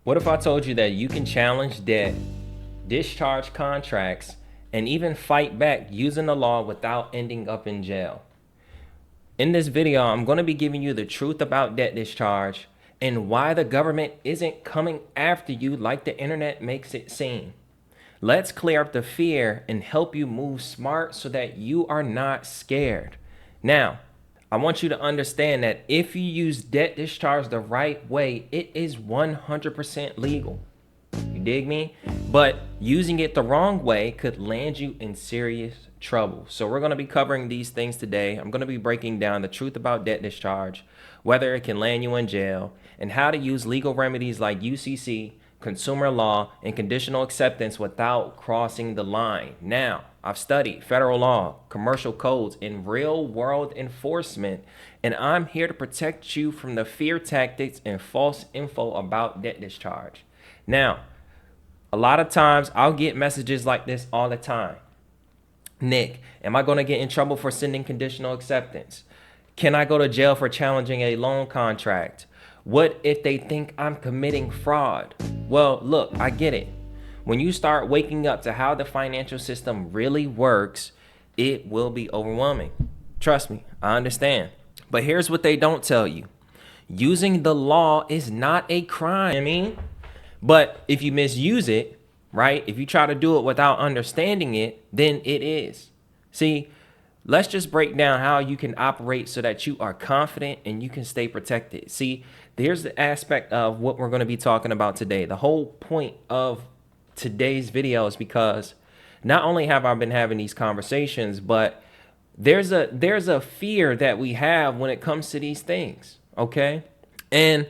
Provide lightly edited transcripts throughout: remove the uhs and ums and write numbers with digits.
What if I told you that you can challenge debt, discharge contracts, and even fight back using the law without ending up in jail? In this video, I'm going to be giving you the truth about debt discharge and why the government isn't coming after you like the internet makes it seem. Let's clear up the fear and help you move smart so that you are not scared. Now, I want you to understand that if you use debt discharge the right way, it is 100% legal. You dig me? But using it the wrong way could land you in serious trouble. So we're going to be covering these things today. I'm going to be breaking down the truth about debt discharge, whether it can land you in jail, and how to use legal remedies like UCC, consumer law, and conditional acceptance without crossing the line. Now, I've studied federal law, commercial codes, and real-world enforcement, and I'm here to protect you from the fear tactics and false info about debt discharge. Now, a lot of times I'll get messages like this all the time. Nick, am I going to get in trouble for sending conditional acceptance? Can I go to jail for challenging a loan contract? What if they think I'm committing fraud? Well, look, I get it. When you start waking up to how the financial system really works, it will be overwhelming. Trust me, I understand. But here's what they don't tell you. Using the law is not a crime. But if you misuse it, right? If you try to do it without understanding it, then it is. See, let's just break down how you can operate so that you are confident and you can stay protected. See, there's the aspect of what we're going to be talking about today. The whole point of today's video is because not only have I been having these conversations, but there's a fear that we have when it comes to these things, okay? And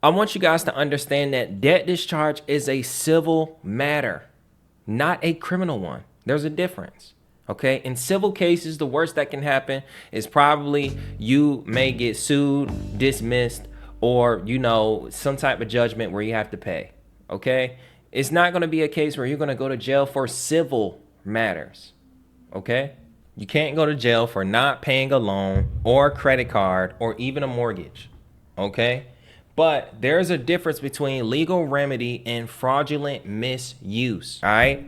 I want you guys to understand that debt discharge is a civil matter, not a criminal one. There's a difference. Okay, in civil cases, the worst that can happen is probably you may get sued, dismissed, or, some type of judgment where you have to pay. Okay, it's not going to be a case where you're going to go to jail for civil matters. Okay, you can't go to jail for not paying a loan or a credit card or even a mortgage. Okay, but there's a difference between legal remedy and fraudulent misuse. All right,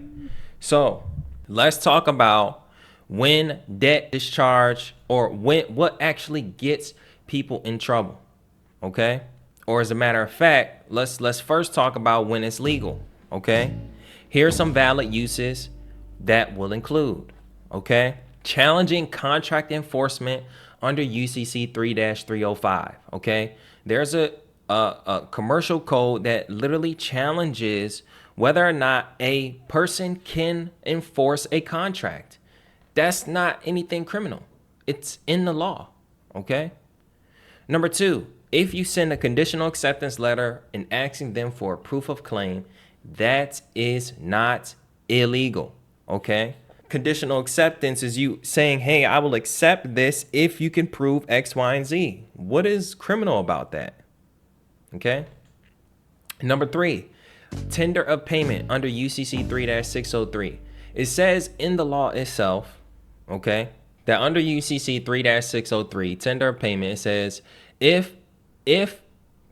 so let's talk about when debt discharge or what actually gets people in trouble, okay? Or as a matter of fact, let's first talk about when it's legal, okay? Here are some valid uses that will include, okay? Challenging contract enforcement under UCC 3-305, okay? There's a commercial code that literally challenges whether or not a person can enforce a contract. That's not anything criminal. It's in the law, okay? Number 2, if you send a conditional acceptance letter and asking them for a proof of claim, that is not illegal, okay? Conditional acceptance is you saying, hey, I will accept this if you can prove X, Y, and Z. What is criminal about that, okay? Number 3, tender of payment under UCC 3-603. It says in the law itself, okay, that under UCC 3-603, tender of payment, it says if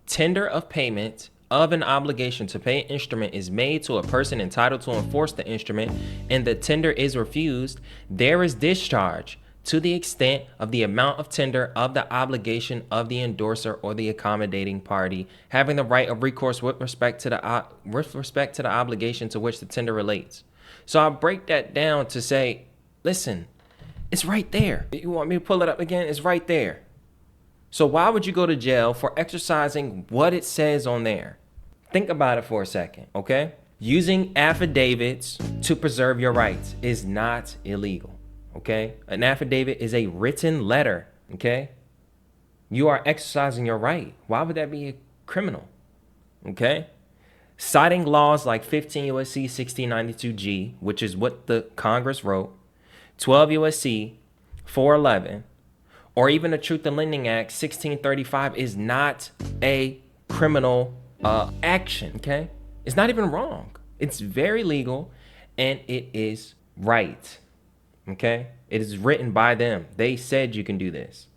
tender of payment of an obligation to pay an instrument is made to a person entitled to enforce the instrument and the tender is refused, there is discharge to the extent of the amount of tender of the obligation of the endorser or the accommodating party having the right of recourse with respect to the obligation to which the tender relates. So I'll break that down to say, listen, it's right there. You want me to pull it up again? It's right there. So why would you go to jail for exercising what it says on there? Think about it for a second, okay? Using affidavits to preserve your rights is not illegal. Okay, an affidavit is a written letter. Okay, you are exercising your right. Why would that be a criminal? Okay, citing laws like 15 U.S.C. 1692G, which is what the Congress wrote, 12 U.S.C. 411, or even the Truth in Lending Act 1635 is not a criminal action. Okay, it's not even wrong. It's very legal, and it is right. Okay, it is written by them. They said you can do this.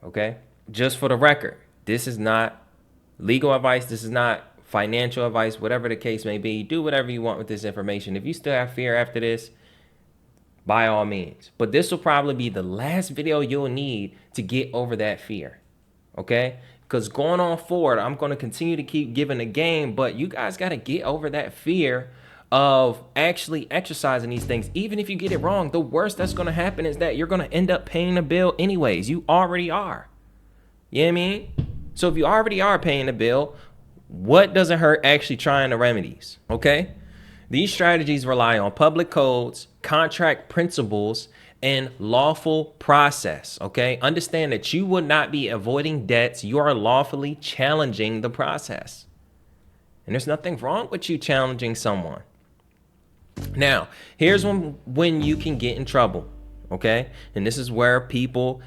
Okay, just for the record, this is not legal advice. This is not financial advice, whatever the case may be. Do whatever you want with this information. If you still have fear after this, by all means. But this will probably be the last video you'll need to get over that fear. Okay? Because going on forward, I'm going to continue to keep giving the game, but you guys got to get over that fear of actually exercising these things. Even if you get it wrong, the worst that's going to happen is that you're going to end up paying the bill anyways. You already are. You know what I mean? So if you already are paying the bill, what doesn't hurt actually trying the remedies? Okay? These strategies rely on public codes, contract principles, and lawful process. Okay? Understand that you will not be avoiding debts. You are lawfully challenging the process. And there's nothing wrong with you challenging someone. Now, here's when you can get in trouble. Okay? And this is where people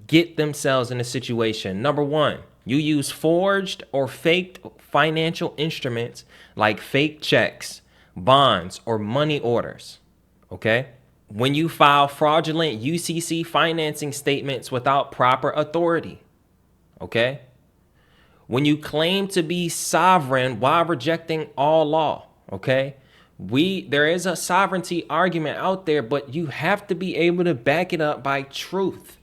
get themselves in a situation. Number one, you use forged or faked financial instruments like fake checks, bonds, or money orders. Okay? When you file fraudulent UCC financing statements without proper authority. Okay? When you claim to be sovereign while rejecting all law. Okay? There is a sovereignty argument out there, but you have to be able to back it up by truth.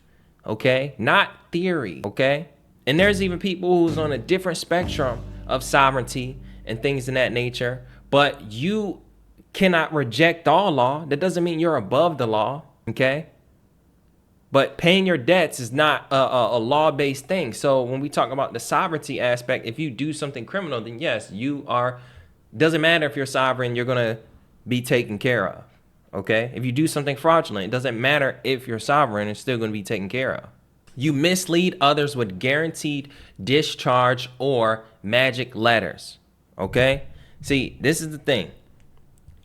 Okay? Not theory. Okay? And there's even people who's on a different spectrum of sovereignty and things in that nature, but you cannot reject all law. That doesn't mean you're above the law, okay? But paying your debts is not a law-based thing. So when we talk about the sovereignty aspect, if you do something criminal, then yes, you are, doesn't matter if you're sovereign, you're gonna be taken care of, okay? If you do something fraudulent, it doesn't matter if you're sovereign, it's still gonna be taken care of. You mislead others with guaranteed discharge or magic letters, okay? See, this is the thing.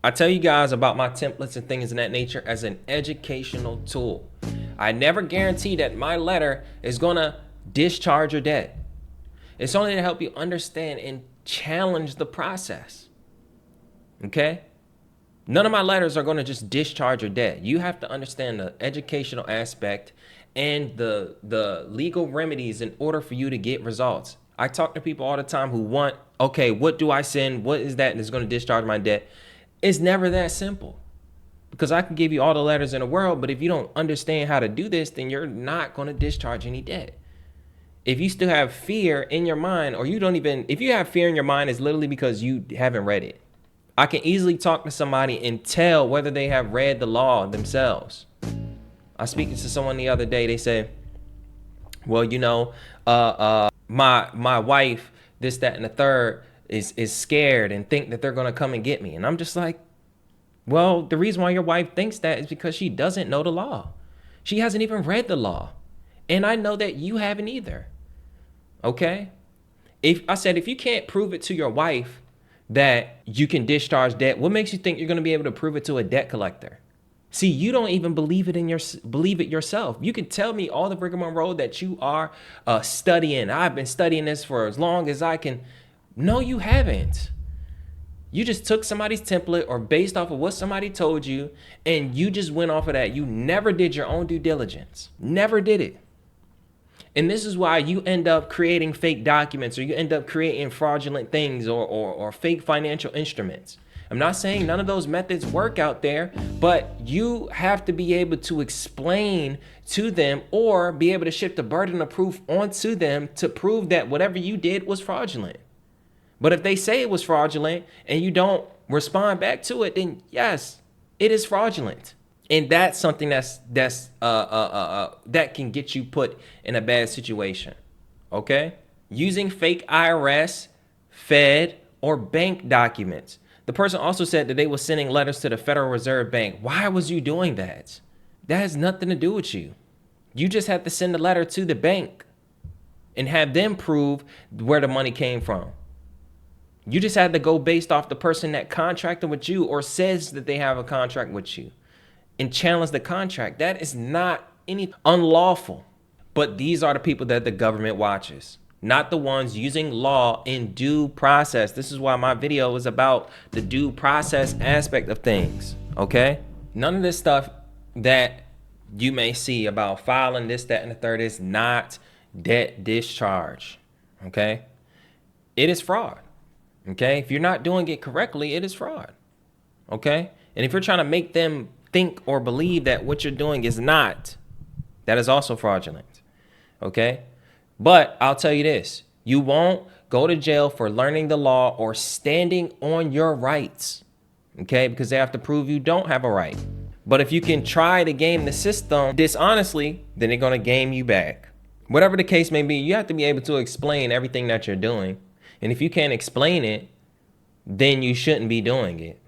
I tell you guys about my templates and things in that nature as an educational tool. I never guarantee that my letter is gonna discharge your debt. It's only to help you understand and challenge the process, okay? None of my letters are gonna just discharge your debt. You have to understand the educational aspect and the legal remedies in order for you to get results. I talk to people all the time who want, okay, what do I send? What is that that's going to discharge my debt? It's never that simple, because I can give you all the letters in the world, but if you don't understand how to do this, then you're not going to discharge any debt. If you still have fear in your mind, or if you have fear in your mind, it's literally because you haven't read it. I can easily talk to somebody and tell whether they have read the law themselves. I was speaking to someone the other day. They said, well, you know, my wife, this, that, and the third, is scared and think that they're going to come and get me. And I'm just like, well, the reason why your wife thinks that is because she doesn't know the law. She hasn't even read the law. And I know that you haven't either. Okay? If you can't prove it to your wife that you can discharge debt, what makes you think you're going to be able to prove it to a debt collector? See, you don't even believe it yourself. You can tell me all the rigmarole that you are studying. I've been studying this for as long as I can. No, you haven't. You just took somebody's template or based off of what somebody told you, and you just went off of that. You never did your own due diligence. Never did it. And this is why you end up creating fake documents, or you end up creating fraudulent things or fake financial instruments. I'm not saying none of those methods work out there, but you have to be able to explain to them or be able to shift the burden of proof onto them to prove that whatever you did was fraudulent. But if they say it was fraudulent and you don't respond back to it, then yes, it is fraudulent. And that's something that can get you put in a bad situation. Okay? Using fake IRS, Fed, or bank documents. The person also said that they were sending letters to the Federal Reserve Bank. Why was you doing that? That has nothing to do with you. You just have to send a letter to the bank and have them prove where the money came from. You just had to go based off the person that contracted with you or says that they have a contract with you and challenge the contract. That is not any unlawful. But these are the people that the government watches, not the ones using law in due process. This is why my video is about the due process aspect of things, okay? None of this stuff that you may see about filing this, that, and the third is not debt discharge, okay? it is fraud. Okay? If you're not doing it correctly, it is fraud. Okay? And if you're trying to make them think or believe that what you're doing is not, that is also fraudulent. Okay? But I'll tell you this, you won't go to jail for learning the law or standing on your rights. Okay? Because they have to prove you don't have a right. But if you can try to game the system dishonestly, then they're going to game you back. Whatever the case may be, you have to be able to explain everything that you're doing. And if you can't explain it, then you shouldn't be doing it.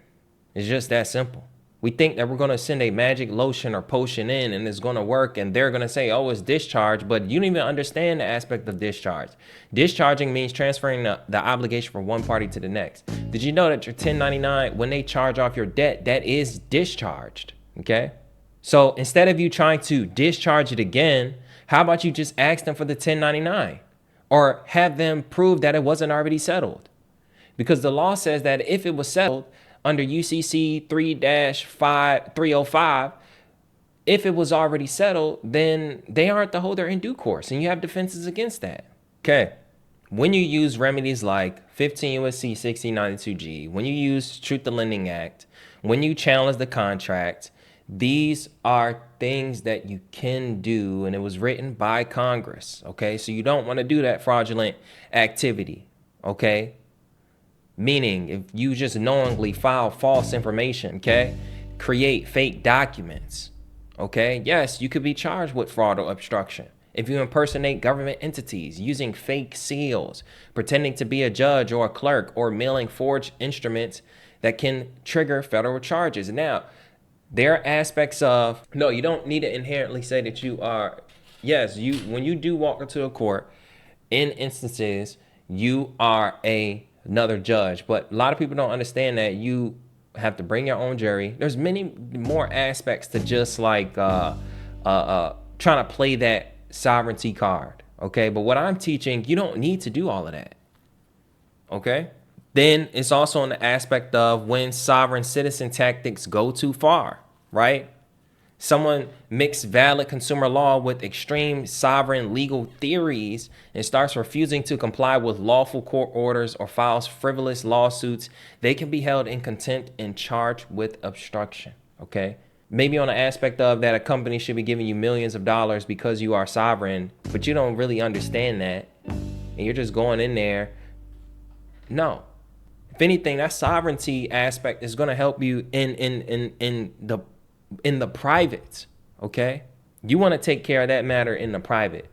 It's just that simple. We think that we're going to send a magic lotion or potion in and it's going to work and they're going to say, oh, it's discharge, but you don't even understand the aspect of discharge. Discharging means transferring the obligation from one party to the next. Did you know that your 1099, when they charge off your debt, that is discharged? Okay? So instead of you trying to discharge it again, how about you just ask them for the 1099 or have them prove that it wasn't already settled? Because the law says that if it was settled under UCC 3-305, if it was already settled, then they aren't the holder in due course and you have defenses against that. Okay. When you use remedies like 15 U.S.C. 1692G, when you use Truth in Lending Act, when you challenge the contract, these are things that you can do, and it was written by Congress, okay? So you don't want to do that fraudulent activity, okay? Meaning, if you just knowingly file false information, okay? Create fake documents, okay? Yes, you could be charged with fraud or obstruction. If you impersonate government entities using fake seals, pretending to be a judge or a clerk, or mailing forged instruments that can trigger federal charges. Now, there are aspects of, no, you don't need to inherently say that you are, yes, when you do walk into a court, in instances, you are another judge. But a lot of people don't understand that you have to bring your own jury. There's many more aspects to just like trying to play that sovereignty card, okay? But what I'm teaching, you don't need to do all of that, okay? Then it's also on the aspect of when sovereign citizen tactics go too far, right? Someone mixed valid consumer law with extreme sovereign legal theories and starts refusing to comply with lawful court orders or files frivolous lawsuits, they can be held in contempt and charged with obstruction, okay? Maybe on the aspect of that a company should be giving you millions of dollars because you are sovereign, but you don't really understand that, and you're just going in there. No. If anything, that sovereignty aspect is going to help you in the private, okay? You want to take care of that matter in the private,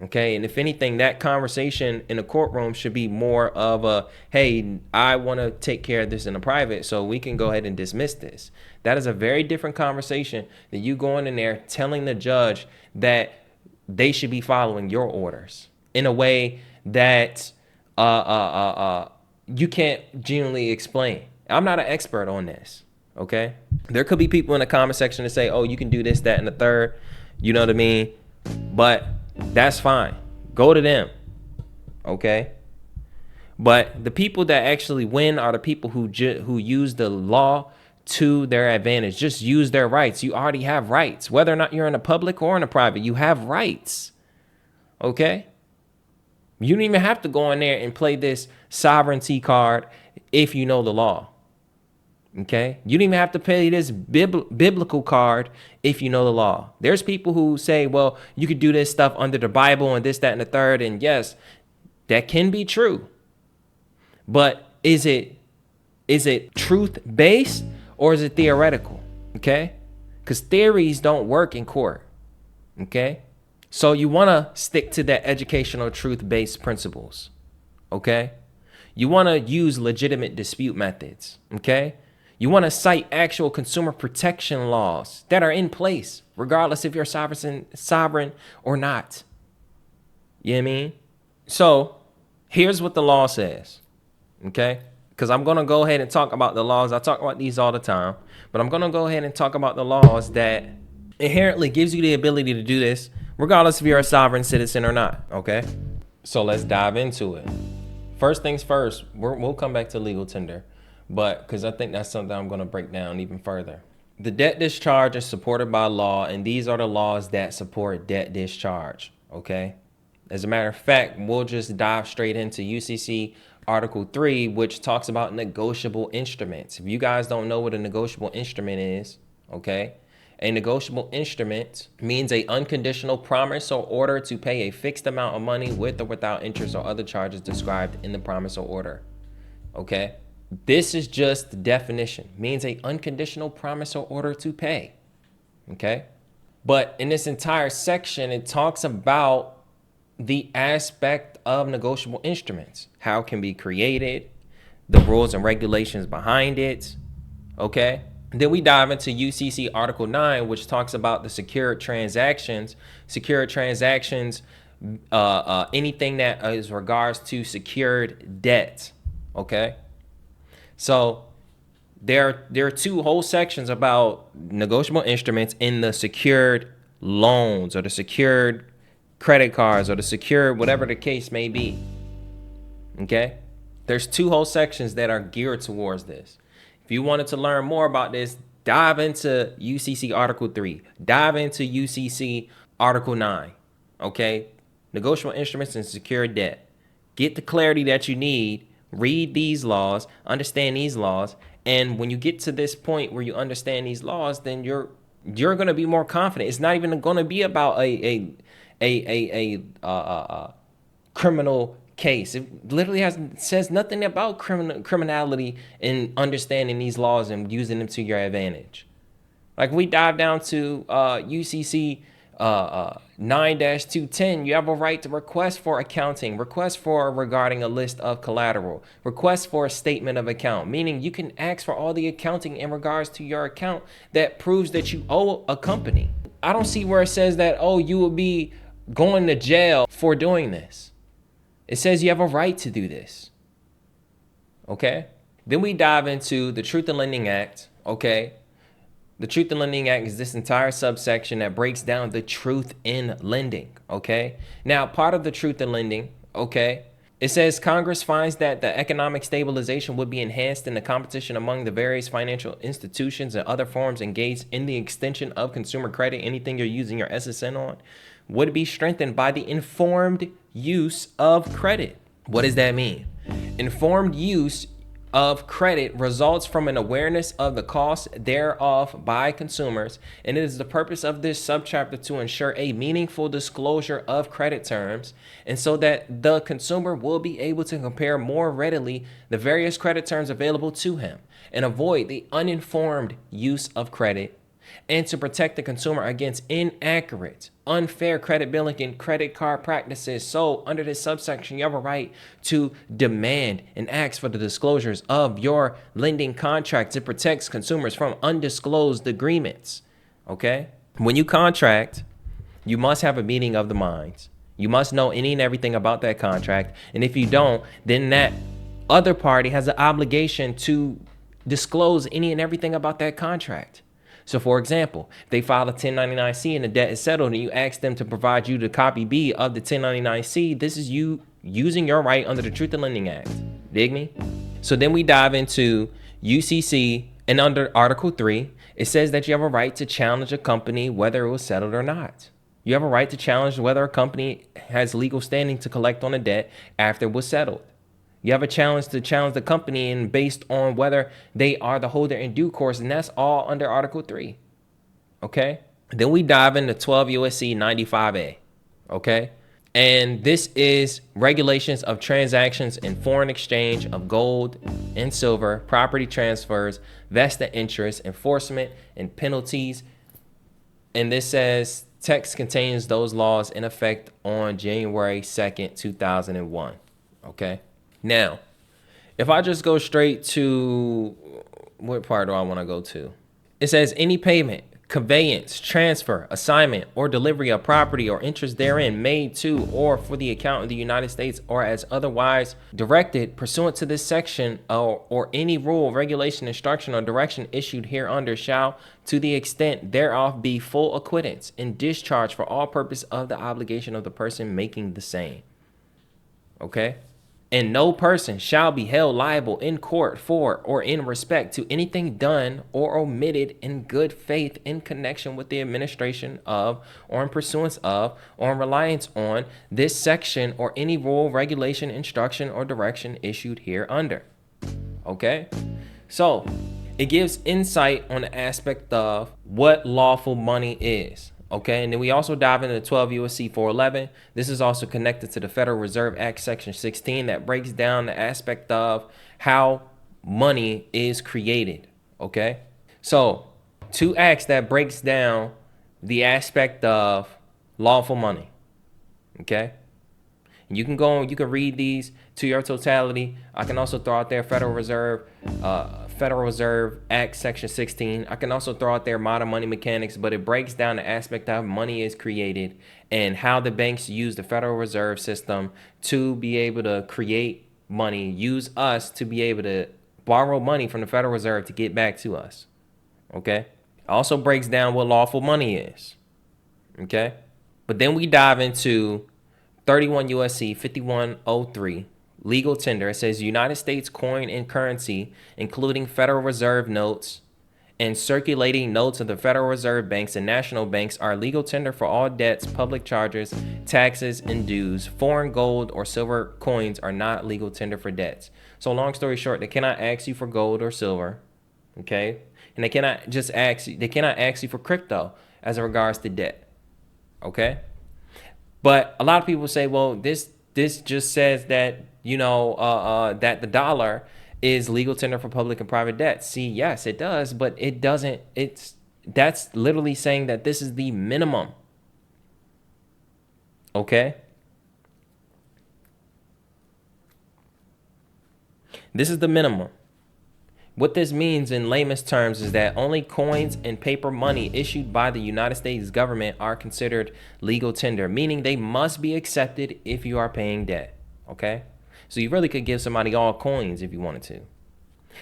okay? And if anything, that conversation in the courtroom should be more of a, hey, I want to take care of this in the private so we can go ahead and dismiss this. That is a very different conversation than you going in there telling the judge that they should be following your orders in a way that you can't genuinely explain. I'm not an expert on this, okay? There could be people in the comment section that say, oh, you can do this, that, and the third. You know what I mean? But that's fine. Go to them, okay? But the people that actually win are the people who use the law to their advantage. Just use their rights. You already have rights. Whether or not you're in the public or in the private, you have rights, okay? You don't even have to go in there and play this sovereignty card if you know the law. Okay? You don't even have to play this biblical card if you know the law. There's people who say, well, you could do this stuff under the Bible and this, that, and the third. And yes, that can be true. But is it truth-based or is it theoretical? Okay? Because theories don't work in court. Okay? So you want to stick to that educational truth-based principles, okay? You want to use legitimate dispute methods, okay? You want to cite actual consumer protection laws that are in place, regardless if you're sovereign or not. You know what I mean? So here's what the law says, okay? Because I'm going to go ahead and talk about the laws. I talk about these all the time, but I'm going to go ahead and talk about the laws that inherently gives you the ability to do this, regardless if you're a sovereign citizen or not, okay? So let's dive into it. First things first, we'll come back to legal tender, but because I think that's something I'm going to break down even further. The debt discharge is supported by law, and these are the laws that support debt discharge, okay? As a matter of fact, we'll just dive straight into UCC Article 3, which talks about negotiable instruments. If you guys don't know what a negotiable instrument is, okay, a negotiable instrument means a unconditional promise or order to pay a fixed amount of money with or without interest or other charges described in the promise or order. Okay, this is just the definition. Means a unconditional promise or order to pay. Okay, but in this entire section, it talks about the aspect of negotiable instruments, how it can be created, the rules and regulations behind it. Okay. Then we dive into UCC Article 9, which talks about the secured transactions. Secured transactions, anything that is regards to secured debt. Okay. So there are two whole sections about negotiable instruments in the secured loans or the secured credit cards or the secured whatever the case may be. Okay. There's two whole sections that are geared towards this. If you wanted to learn more about this, dive into UCC Article 3. Dive into UCC Article 9. Okay? Negotiable instruments and secured debt. Get the clarity that you need. Read these laws. Understand these laws. And when you get to this point where you understand these laws, then you're going to be more confident. It's not even going to be about a criminal case. It literally says nothing about criminality and understanding these laws and using them to your advantage. Like we dive down to UCC 9-210, you have a right to request for accounting, request for regarding a list of collateral, request for a statement of account, meaning you can ask for all the accounting in regards to your account that proves that you owe a company. I don't see where it says that, oh, you will be going to jail for doing this. It says you have a right to do this. Okay? Then we dive into the Truth in Lending Act. Okay? The Truth in Lending Act is this entire subsection that breaks down the truth in lending. Okay? Now, part of the truth in lending, okay, it says Congress finds that the economic stabilization would be enhanced in the competition among the various financial institutions and other forms engaged in the extension of consumer credit, anything you're using your SSN on, would be strengthened by the informed use of credit. What does that mean? Informed use of credit results from an awareness of the cost thereof by consumers, and it is the purpose of this subchapter to ensure a meaningful disclosure of credit terms, and so that the consumer will be able to compare more readily the various credit terms available to him and avoid the uninformed use of credit, and to protect the consumer against inaccurate, unfair credit billing and credit card practices. So under this subsection, you have a right to demand and ask for the disclosures of your lending contracts. It protects consumers from undisclosed agreements. Okay? When you contract, you must have a meeting of the minds. You must know any and everything about that contract. And if you don't, then that other party has an obligation to disclose any and everything about that contract. So for example, if they file a 1099-C and the debt is settled and you ask them to provide you the copy B of the 1099-C, this is you using your right under the Truth in Lending Act. Dig me? So then we dive into UCC, and under Article 3, it says that you have a right to challenge a company whether it was settled or not. You have a right to challenge whether a company has legal standing to collect on a debt after it was settled. You have a challenge to challenge the company and based on whether they are the holder in due course, and that's all under Article 3. Okay? Then we dive into 12 USC 95A. Okay? And this is regulations of transactions in foreign exchange of gold and silver, property transfers, vested interest, enforcement, and penalties. And this says text contains those laws in effect on January 2nd, 2001. Okay? Now, if I just go straight to, what part do I want to go to? It says any payment, conveyance, transfer, assignment, or delivery of property or interest therein made to or for the account of the United States or as otherwise directed pursuant to this section or any rule, regulation, instruction, or direction issued hereunder shall, to the extent thereof, be full acquittance and discharge for all purpose of the obligation of the person making the same. Okay? And no person shall be held liable in court for or in respect to anything done or omitted in good faith in connection with the administration of or in pursuance of or in reliance on this section or any rule, regulation, instruction, or direction issued hereunder. Okay? So it gives insight on the aspect of what lawful money is. Okay, and then we also dive into 12 U.S.C. 411. This is also connected to the Federal Reserve Act Section 16 that breaks down the aspect of how money is created. Okay, so two acts that breaks down the aspect of lawful money. Okay, and you can go and you can read these to your totality. I can also throw out there Federal Reserve Act Section 16. I can also throw out there modern money mechanics, but it breaks down the aspect of how money is created and how the banks use the Federal Reserve System to be able to create money, use us to be able to borrow money from the Federal Reserve to get back to us. Okay. It also breaks down what lawful money is. Okay. But then we dive into 31 U.S.C. 5103. Legal tender. It says United States coin and currency, including Federal Reserve notes and circulating notes of the Federal Reserve banks and national banks, are legal tender for all debts, public charges, taxes, and dues. Foreign gold or silver coins are not legal tender for debts. So long story short, they cannot ask you for gold or silver. Okay. And they cannot ask you for crypto as in regards to debt. Okay. But a lot of people say, well, this just says that, that the dollar is legal tender for public and private debt. See, yes, it does, but it doesn't. That's literally saying that this is the minimum. Okay? This is the minimum. What this means in layman's terms is that only coins and paper money issued by the United States government are considered legal tender, meaning they must be accepted if you are paying debt. Okay? So you really could give somebody all coins if you wanted to.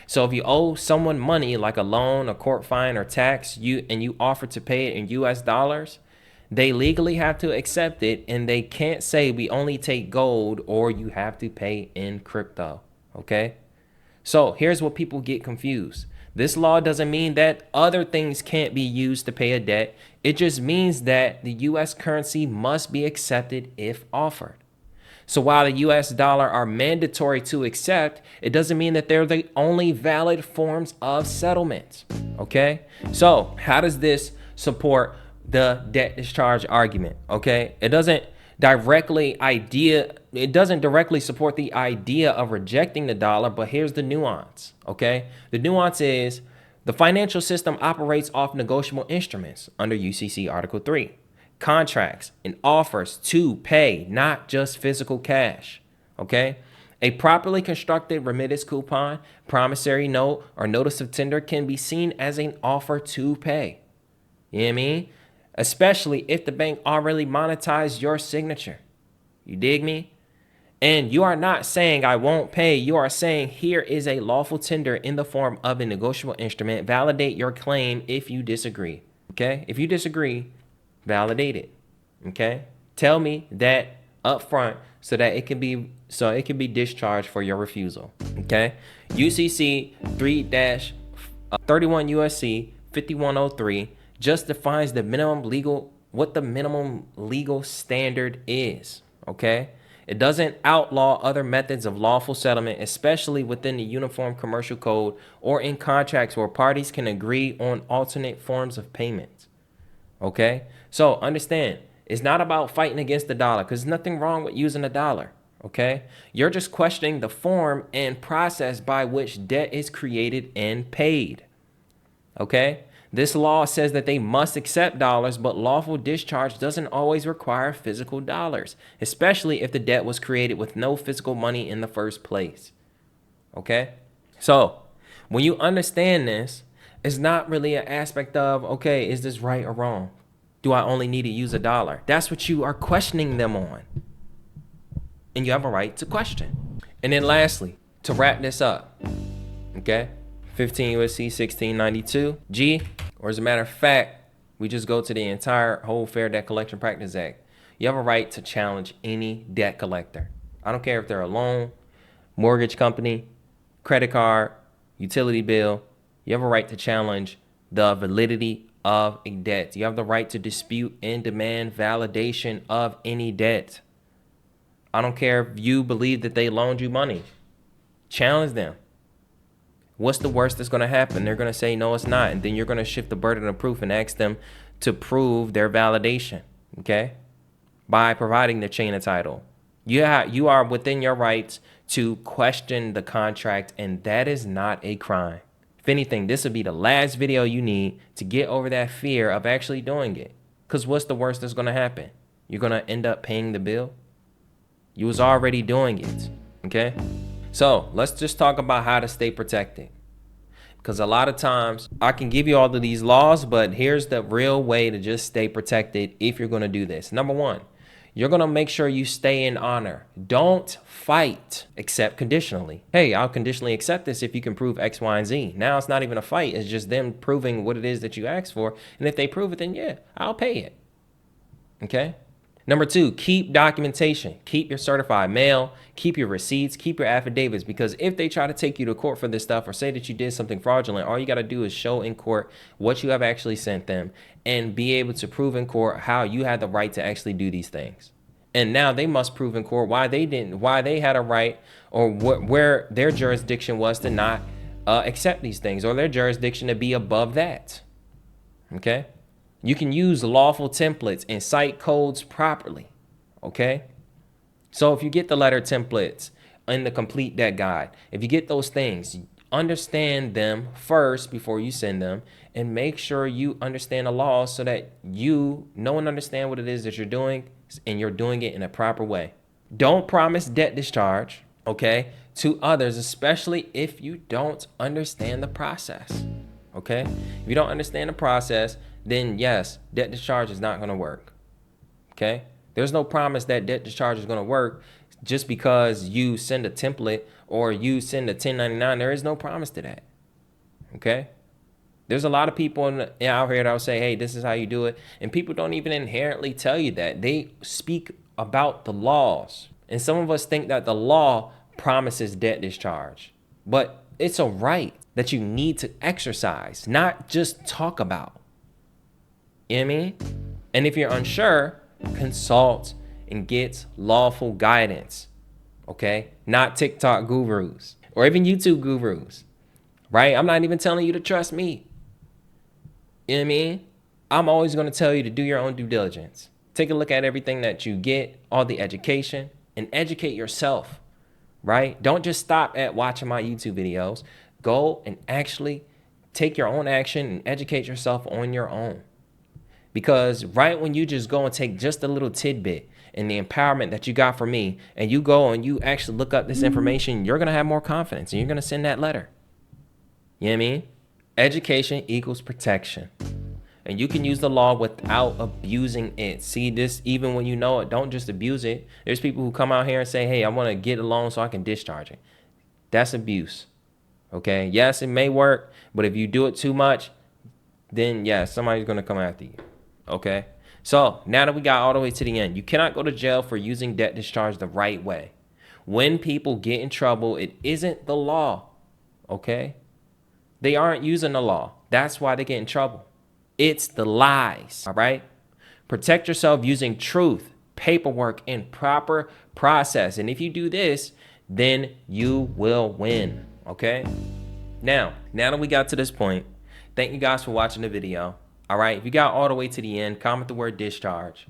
So if you owe someone money like a loan, a court fine, or tax, and you offer to pay it in US dollars, they legally have to accept it, and they can't say we only take gold or you have to pay in crypto. Okay? So here's what people get confused. This law doesn't mean that other things can't be used to pay a debt. It just means that the U.S. currency must be accepted if offered. So while the U.S. dollar are mandatory to accept, it doesn't mean that they're the only valid forms of settlement. Okay? So how does this support the debt discharge argument? Okay? It doesn't directly support the idea of rejecting the dollar, but here's the nuance. Okay? The nuance is the financial system operates off negotiable instruments under UCC Article 3. Contracts and offers to pay, not just physical cash. Okay? A properly constructed remittance coupon, promissory note, or notice of tender can be seen as an offer to pay. You know what I mean? Especially if the bank already monetized your signature. You dig me? And you are not saying I won't pay. You are saying here is a lawful tender in the form of a negotiable instrument. Validate your claim if you disagree. Okay? If you disagree, validate it. Okay? Tell me that up front so that it can be discharged for your refusal. Okay? UCC 31 USC 5103 just defines what the minimum legal standard is. Okay? It doesn't outlaw other methods of lawful settlement, especially within the Uniform Commercial Code or in contracts where parties can agree on alternate forms of payment. Okay? So understand, it's not about fighting against the dollar because there's nothing wrong with using a dollar. Okay? You're just questioning the form and process by which debt is created and paid. Okay? This law says that they must accept dollars, but lawful discharge doesn't always require physical dollars, especially if the debt was created with no physical money in the first place. Okay? So, when you understand this, it's not really an aspect of, okay, is this right or wrong? Do I only need to use a dollar? That's what you are questioning them on. And you have a right to question. And then lastly, to wrap this up, okay? 15 U.S.C. 1692 G, or as a matter of fact, we just go to the whole Fair Debt Collection Practice Act. You have a right to challenge any debt collector. I don't care if they're a loan, mortgage company, credit card, utility bill. You have a right to challenge the validity of a debt. You have the right to dispute and demand validation of any debt. I don't care if you believe that they loaned you money. Challenge them. What's the worst that's going to happen? They're going to say, no, it's not. And then you're going to shift the burden of proof and ask them to prove their validation, okay? By providing the chain of title. You are within your rights to question the contract, and that is not a crime. If anything, this would be the last video you need to get over that fear of actually doing it. Because what's the worst that's going to happen? You're going to end up paying the bill. You was already doing it, okay? So let's just talk about how to stay protected. Because a lot of times I can give you all of these laws, but here's the real way to just stay protected if you're going to do this. Number one, you're going to make sure you stay in honor. Don't fight, accept conditionally. Hey, I'll conditionally accept this if you can prove X, Y, and Z. Now it's not even a fight. It's just them proving what it is that you asked for. And if they prove it, then yeah, I'll pay it. Okay? Number two, keep documentation. Keep your certified mail, keep your receipts, keep your affidavits, because if they try to take you to court for this stuff or say that you did something fraudulent, all you got to do is show in court what you have actually sent them and be able to prove in court how you had the right to actually do these things. And now they must prove in court why they didn't, why they had a right, or where their jurisdiction was to not accept these things, or their jurisdiction to be above that. Okay? You can use lawful templates and cite codes properly, okay? So if you get the letter templates in the complete debt guide, if you get those things, understand them first before you send them, and make sure you understand the laws so that you know and understand what it is that you're doing, and you're doing it in a proper way. Don't promise debt discharge, okay, to others, especially if you don't understand the process, okay? If you don't understand the process, then yes, debt discharge is not going to work, okay? There's no promise that debt discharge is going to work just because you send a template or you send a 1099. There is no promise to that, okay? There's a lot of people out here that will say, hey, this is how you do it. And people don't even inherently tell you that. They speak about the laws. And some of us think that the law promises debt discharge. But it's a right that you need to exercise, not just talk about. You know what I mean? And if you're unsure, consult and get lawful guidance, okay? Not TikTok gurus or even YouTube gurus, right? I'm not even telling you to trust me. You know what I mean? I'm always going to tell you to do your own due diligence. Take a look at everything that you get, all the education, and educate yourself, right? Don't just stop at watching my YouTube videos. Go and actually take your own action and educate yourself on your own. Because right when you just go and take just a little tidbit and the empowerment that you got from me, and you go and you actually look up this information, you're going to have more confidence and you're going to send that letter. You know what I mean? Education equals protection. And you can use the law without abusing it. See this, even when you know it, don't just abuse it. There's people who come out here and say, hey, I want to get a loan so I can discharge it. That's abuse. Okay? Yes, it may work, but if you do it too much, then yeah, somebody's going to come after you. Okay, so now that we got all the way to the end, you cannot go to jail for using debt discharge the right way. When people get in trouble, it isn't the law, okay? They aren't using the law. That's why they get in trouble. It's the lies, all right? Protect yourself using truth, paperwork, and proper process. And if you do this, then you will win, okay? Now that we got to this point, thank you guys for watching the video. All right, if you got all the way to the end, comment the word discharge.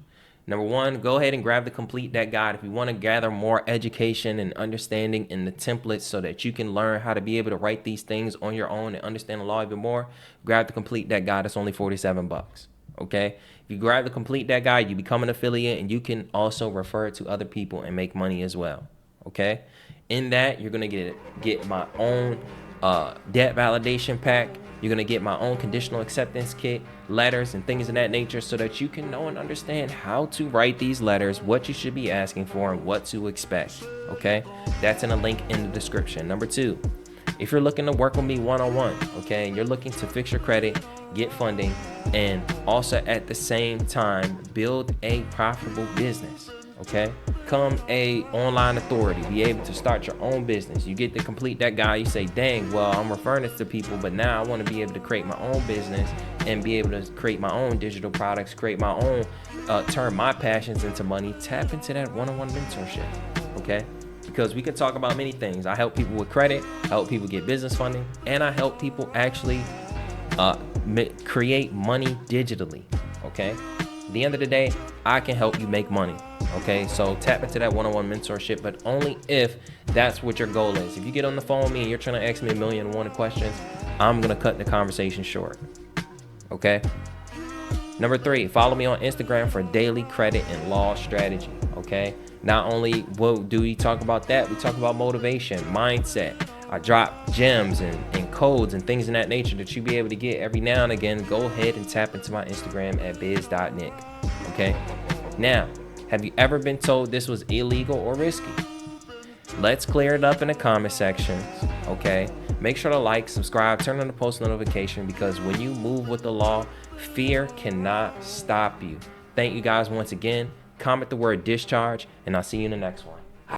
Number one, go ahead and grab the complete debt guide if you want to gather more education and understanding in the templates so that you can learn how to be able to write these things on your own and understand the law even more. Grab the complete debt guide. It's only $47. Okay, if you grab the complete debt guide, you become an affiliate and you can also refer it to other people and make money as well. Okay, in that you're gonna get my own debt validation pack. You're going to get my own conditional acceptance kit, letters, and things of that nature so that you can know and understand how to write these letters, what you should be asking for, and what to expect, okay? That's in a link in the description. Number two, if you're looking to work with me one-on-one, okay, and you're looking to fix your credit, get funding, and also at the same time build a profitable business, okay? become a online authority, be able to start your own business. You get to complete that guide. You say, dang, well, I'm referring this to people, but now I want to be able to create my own business and be able to create my own digital products, create my own, turn my passions into money. Tap into that one-on-one mentorship, okay? Because we can talk about many things. I help people with credit, I help people get business funding, and I help people actually create money digitally, okay? At the end of the day, I can help you make money, okay? So tap into that one-on-one mentorship, but only if that's what your goal is. If you get on the phone with me and you're trying to ask me 1,000,001 questions, I'm gonna cut the conversation short, okay? Number 3, follow me on Instagram for daily credit and law strategy, okay? Not only do we talk about that, we talk about motivation, mindset. I drop gems and codes and things in that nature that you be able to get every now and again. Go ahead and tap into my Instagram at biz.nick, okay? Now, have you ever been told this was illegal or risky? Let's clear it up in the comment sections, okay? Make sure to like, subscribe, turn on the post notification, because when you move with the law, fear cannot stop you. Thank you guys once again. Comment the word discharge, and I'll see you in the next one.